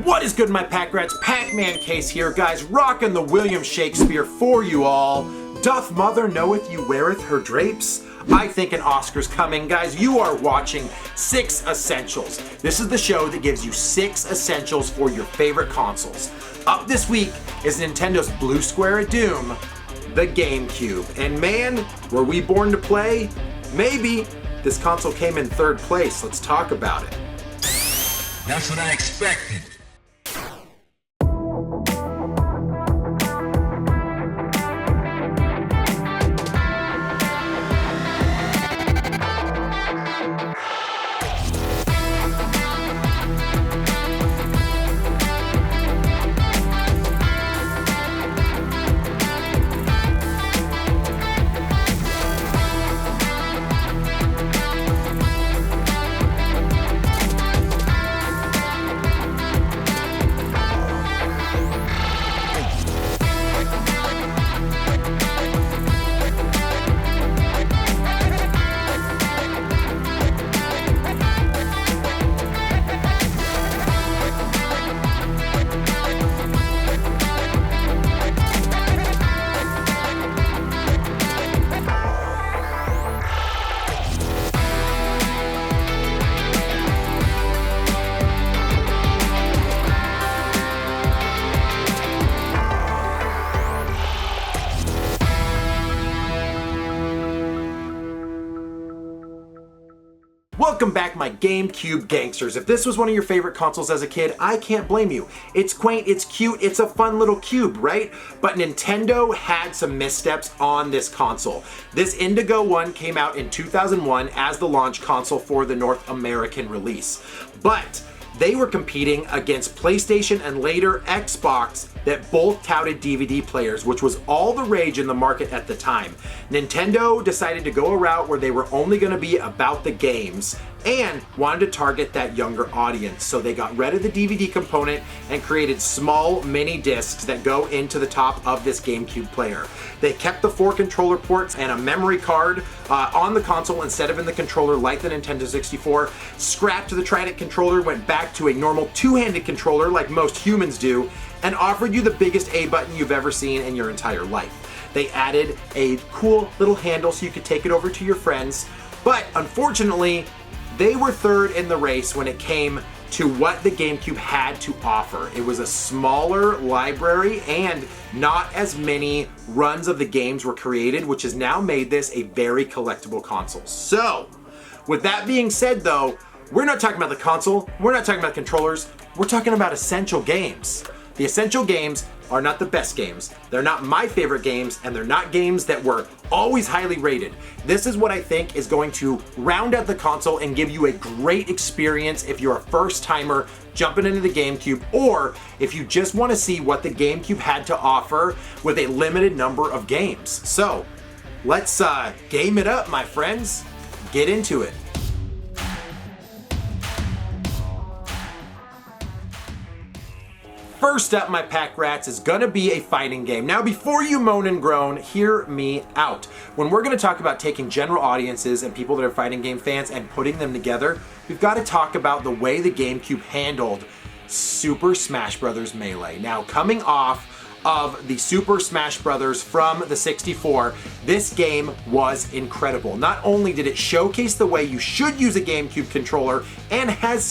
What is good, my PacRats? Pac-Man Case here, guys, rocking the William Shakespeare for you all. Doth mother knoweth you weareth her drapes? I think an Oscar's coming. Guys, you are watching 6 Essentials. This is the show that gives you 6 essentials for your favorite consoles. Up this week is Nintendo's Blue Square of Doom, the GameCube. And man, were we born to play? Maybe. This console came in 3rd place. Let's talk about it. That's what I expected. Welcome back, my GameCube gangsters. If this was one of your favorite consoles as a kid, I can't blame you. It's quaint, it's cute, it's a fun little cube, right? But Nintendo had some missteps on this console. This Indigo one came out in 2001 as the launch console for the North American release. But they were competing against PlayStation and later Xbox that both touted DVD players, which was all the rage in the market at the time. Nintendo decided to go a route where they were only going to be about the games and wanted to target that younger audience. So they got rid of the DVD component and created small mini discs that go into the top of this GameCube player. They kept the 4 controller ports and a memory card on the console instead of in the controller like the Nintendo 64. Scrapped the Trident controller, went back to a normal 2-handed controller like most humans do, and offered you the biggest A button you've ever seen in your entire life. They added a cool little handle so you could take it over to your friends, but unfortunately, they were 3rd in the race when it came to what the GameCube had to offer. It was a smaller library and not as many runs of the games were created, which has now made this a very collectible console. So, with that being said though, we're not talking about the console, we're not talking about controllers, we're talking about essential games. The essential games are not the best games. They're not my favorite games, and they're not games that were always highly rated. This is what I think is going to round out the console and give you a great experience if you're a first timer jumping into the GameCube, or if you just want to see what the GameCube had to offer with a limited number of games. So let's game it up, my friends. Get into it. First up, my PacRats, is gonna be a fighting game. Now, before you moan and groan, hear me out. When we're gonna talk about taking general audiences and people that are fighting game fans and putting them together, we've gotta talk about the way the GameCube handled Super Smash Bros. Melee. Now, coming off of the Super Smash Bros. From the 64, this game was incredible. Not only did it showcase the way you should use a GameCube controller, and has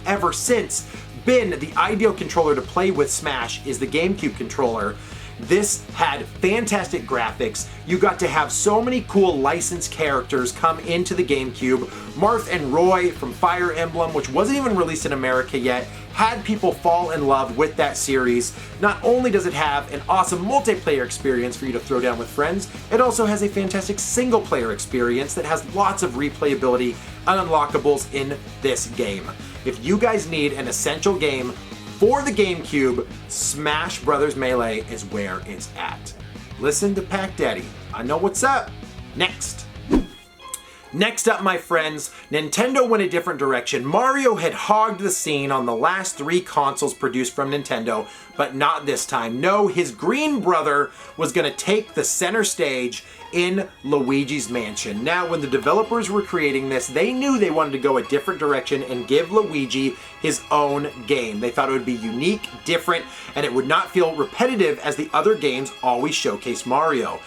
ever since been the ideal controller to play with Smash is the GameCube controller. This had fantastic graphics. You got to have so many cool licensed characters come into the GameCube. Marth and Roy from Fire Emblem, which wasn't even released in America yet, had people fall in love with that series. Not only does it have an awesome multiplayer experience for you to throw down with friends, it also has a fantastic single player experience that has lots of replayability and unlockables in this game. If you guys need an essential game for the GameCube, Smash Bros. Melee is where it's at. Listen to Pac Daddy. I know what's up. Next. Next up, my friends, Nintendo went a different direction. Mario had hogged the scene on the last 3 consoles produced from Nintendo, but not this time. No, his green brother was going to take the center stage in Luigi's Mansion. Now, when the developers were creating this, they knew they wanted to go a different direction and give Luigi his own game. They thought it would be unique, different, and it would not feel repetitive as the other games always showcase Mario.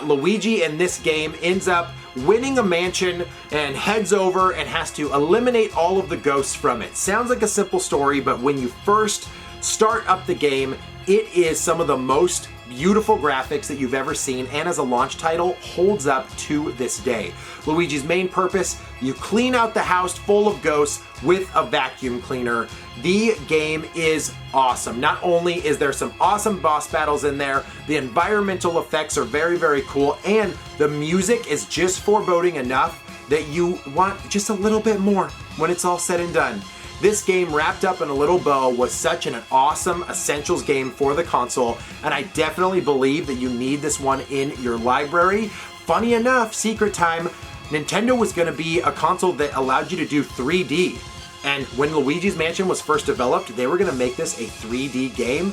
Luigi in this game ends up winning a mansion and heads over and has to eliminate all of the ghosts from it. Sounds like a simple story, but when you first start up the game, it is some of the most beautiful graphics that you've ever seen, and as a launch title, holds up to this day. Luigi's main purpose, you clean out the house full of ghosts with a vacuum cleaner. The game is awesome. Not only is there some awesome boss battles in there, the environmental effects are very, very cool, and the music is just foreboding enough that you want just a little bit more when it's all said and done. This game, wrapped up in a little bow, was such an awesome Essentials game for the console, and I definitely believe that you need this one in your library. Funny enough, secret time, Nintendo was going to be a console that allowed you to do 3D. And when Luigi's Mansion was first developed, they were going to make this a 3D game,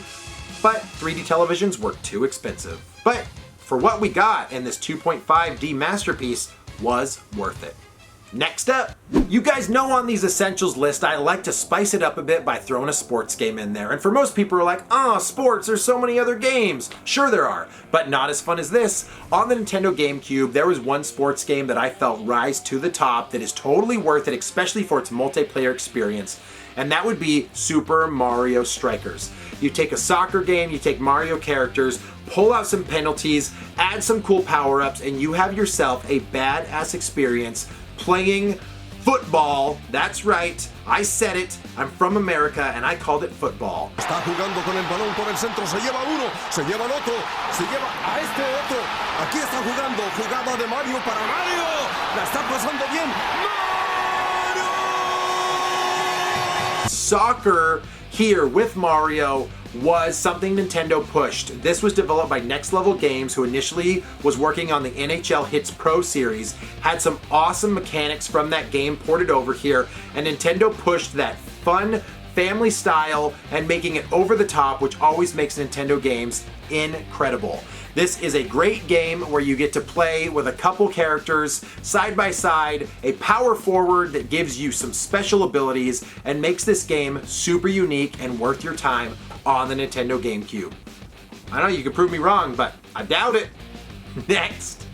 but 3D televisions were too expensive. But for what we got in this 2.5D masterpiece, was worth it. Next up, you guys know on these essentials list, I like to spice it up a bit by throwing a sports game in there. And for most people who are like, sports, there's so many other games. Sure there are, but not as fun as this. On the Nintendo GameCube, there was one sports game that I felt rise to the top that is totally worth it, especially for its multiplayer experience. And that would be Super Mario Strikers. You take a soccer game, you take Mario characters, pull out some penalties, add some cool power-ups, and you have yourself a badass experience playing football. That's right, I said it. I'm from America and I called it football. Está jugando con el balón por el centro, se lleva uno, se lleva el otro, se lleva a este otro. Aquí está jugando, jugada de Mario para Mario. La está pasando bien. Mario! Soccer here with Mario was something Nintendo pushed. This was developed by Next Level Games, who initially was working on the NHL Hits Pro series, had some awesome mechanics from that game ported over here, and Nintendo pushed that fun family style and making it over the top, which always makes Nintendo games incredible. This is a great game where you get to play with a couple characters side by side, a power forward that gives you some special abilities and makes this game super unique and worth your time on the Nintendo GameCube. I know you can prove me wrong, but I doubt it. Next.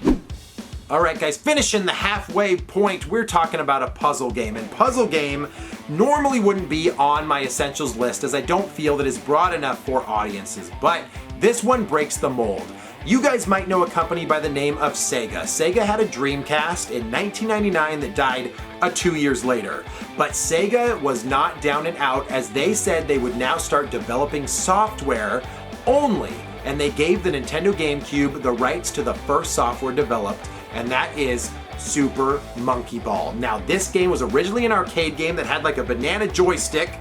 Alright guys, finishing the halfway point, we're talking about a puzzle game. And puzzle game normally wouldn't be on my essentials list as I don't feel that it's broad enough for audiences, but this one breaks the mold. You guys might know a company by the name of Sega. Sega had a Dreamcast in 1999 that died 2 years later. But Sega was not down and out, as they said they would now start developing software only. And they gave the Nintendo GameCube the rights to the first software developed, and that is Super Monkey Ball. Now this game was originally an arcade game that had like a banana joystick,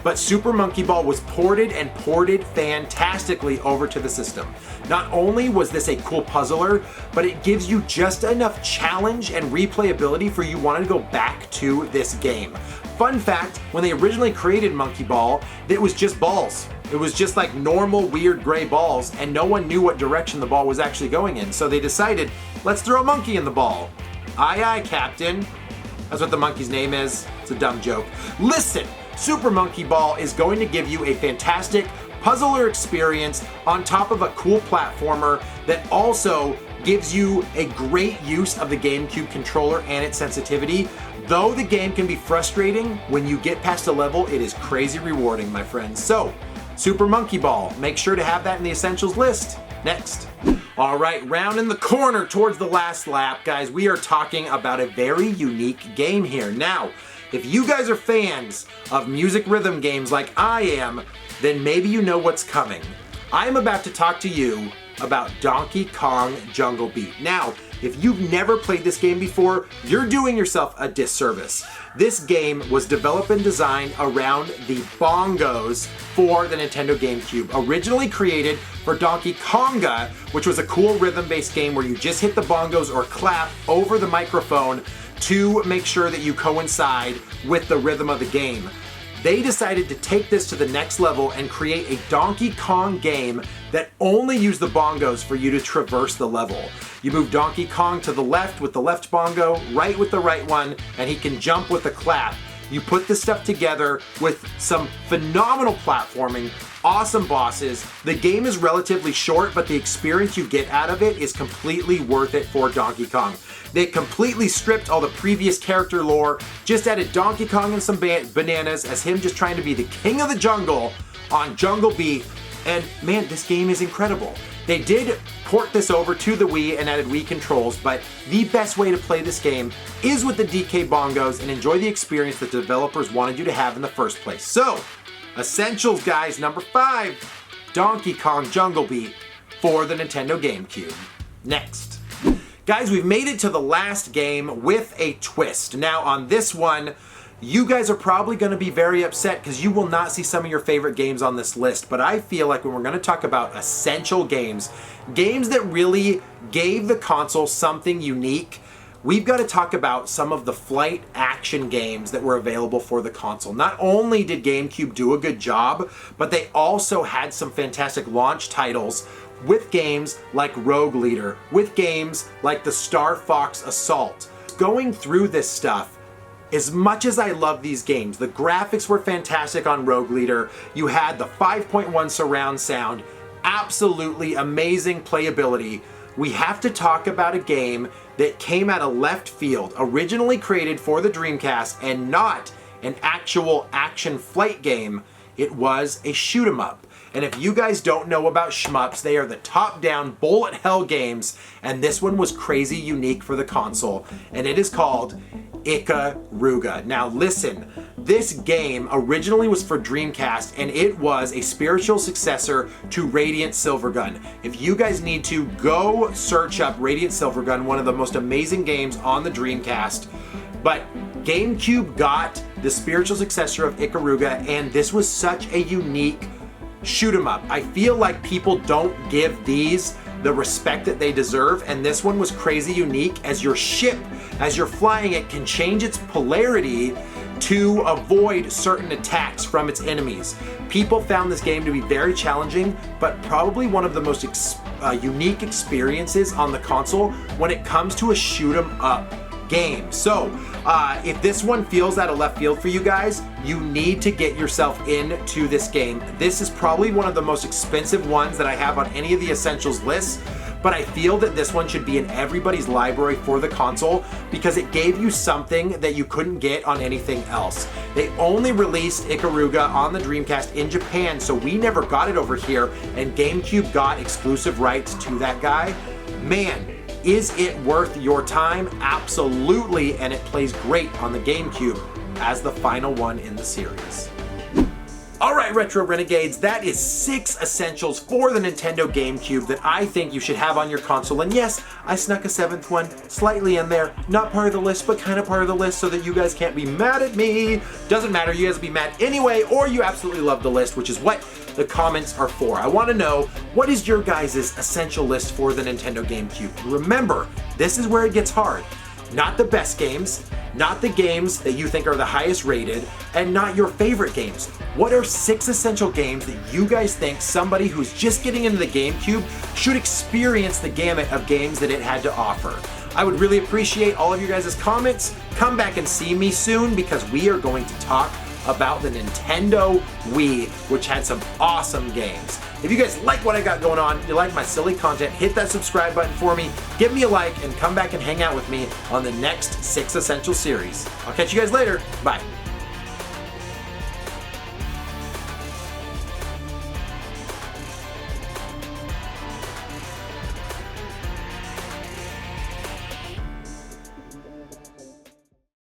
but Super Monkey Ball was ported and ported fantastically over to the system. Not only was this a cool puzzler, but it gives you just enough challenge and replayability for you wanting to go back to this game. Fun fact, when they originally created Monkey Ball, it was just balls. It was just like normal weird gray balls, and no one knew what direction the ball was actually going in. So they decided, let's throw a monkey in the ball. Aye aye, Captain. That's what the monkey's name is. It's a dumb joke. Listen, Super Monkey Ball is going to give you a fantastic puzzler experience on top of a cool platformer that also gives you a great use of the GameCube controller and its sensitivity. Though the game can be frustrating, when you get past a level, it is crazy rewarding, my friends. So, Super Monkey Ball, make sure to have that in the essentials list. Next. All right, rounding the corner towards the last lap, guys, we are talking about a very unique game here. Now, if you guys are fans of music rhythm games like I am, then maybe you know what's coming. I am about to talk to you about Donkey Kong Jungle Beat. Now, if you've never played this game before, you're doing yourself a disservice. This game was developed and designed around the bongos for the Nintendo GameCube. Originally created for Donkey Konga, which was a cool rhythm-based game where you just hit the bongos or clap over the microphone to make sure that you coincide with the rhythm of the game. they decided to take this to the next level and create a Donkey Kong game that only used the bongos for you to traverse the level. You move Donkey Kong to the left with the left bongo, right with the right one, and he can jump with a clap. You put this stuff together with some phenomenal platforming, awesome bosses. The game is relatively short, but the experience you get out of it is completely worth it for Donkey Kong. They completely stripped all the previous character lore, just added Donkey Kong and some bananas as him just trying to be the king of the jungle on Jungle Beat, and man, this game is incredible. They did port this over to the Wii and added Wii controls, but the best way to play this game is with the DK bongos and enjoy the experience that developers wanted you to have in the first place. So, Essentials, guys, number 5, Donkey Kong Jungle Beat for the Nintendo GameCube. Next. Guys, we've made it to the last game with a twist. Now, on this one, you guys are probably going to be very upset because you will not see some of your favorite games on this list, but I feel like when we're going to talk about essential games, games that really gave the console something unique, we've got to talk about some of the flight action games that were available for the console. Not only did GameCube do a good job, but they also had some fantastic launch titles with games like Rogue Leader, with games like the Star Fox Assault. Going through this stuff, as much as I love these games, the graphics were fantastic on Rogue Leader. You had the 5.1 surround sound, absolutely amazing playability. We have to talk about a game that came out of left field, originally created for the Dreamcast and not an actual action flight game. It was a shoot 'em up. And if you guys don't know about shmups, they are the top-down bullet hell games, and this one was crazy unique for the console, and it is called Ikaruga. Now listen, this game originally was for Dreamcast, and it was a spiritual successor to Radiant Silvergun. If you guys need to, go search up Radiant Silvergun, one of the most amazing games on the Dreamcast. But GameCube got the spiritual successor of Ikaruga, and this was such a unique shoot 'em up. I feel like people don't give these the respect that they deserve, and this one was crazy unique as your ship, as you're flying it, can change its polarity to avoid certain attacks from its enemies. People found this game to be very challenging, but probably one of the most unique experiences on the console when it comes to a shoot 'em up game. So, if this one feels out of left field for you guys, you need to get yourself into this game. This is probably one of the most expensive ones that I have on any of the Essentials lists, but I feel that this one should be in everybody's library for the console because it gave you something that you couldn't get on anything else. They only released Ikaruga on the Dreamcast in Japan, so we never got it over here, and GameCube got exclusive rights to that guy. Man, is it worth your time? Absolutely, and it plays great on the GameCube as the final one in the series. Alright, Retro Renegades, that is 6 essentials for the Nintendo GameCube that I think you should have on your console. And yes, I snuck a 7th one slightly in there. Not part of the list, but kind of part of the list so that you guys can't be mad at me. Doesn't matter, you guys will be mad anyway, or you absolutely love the list, which is what the comments are for. I want to know, what is your guys' essential list for the Nintendo GameCube? And remember, this is where it gets hard. Not the best games, not the games that you think are the highest rated, and not your favorite games. What are 6 essential games that you guys think somebody who's just getting into the GameCube should experience the gamut of games that it had to offer? I would really appreciate all of your guys' comments. Come back and see me soon because we are going to talk about the Nintendo Wii, which had some awesome games. If you guys like what I got going on, you like my silly content, hit that subscribe button for me, give me a like, and come back and hang out with me on the next 6 Essential series. I'll catch you guys later. Bye.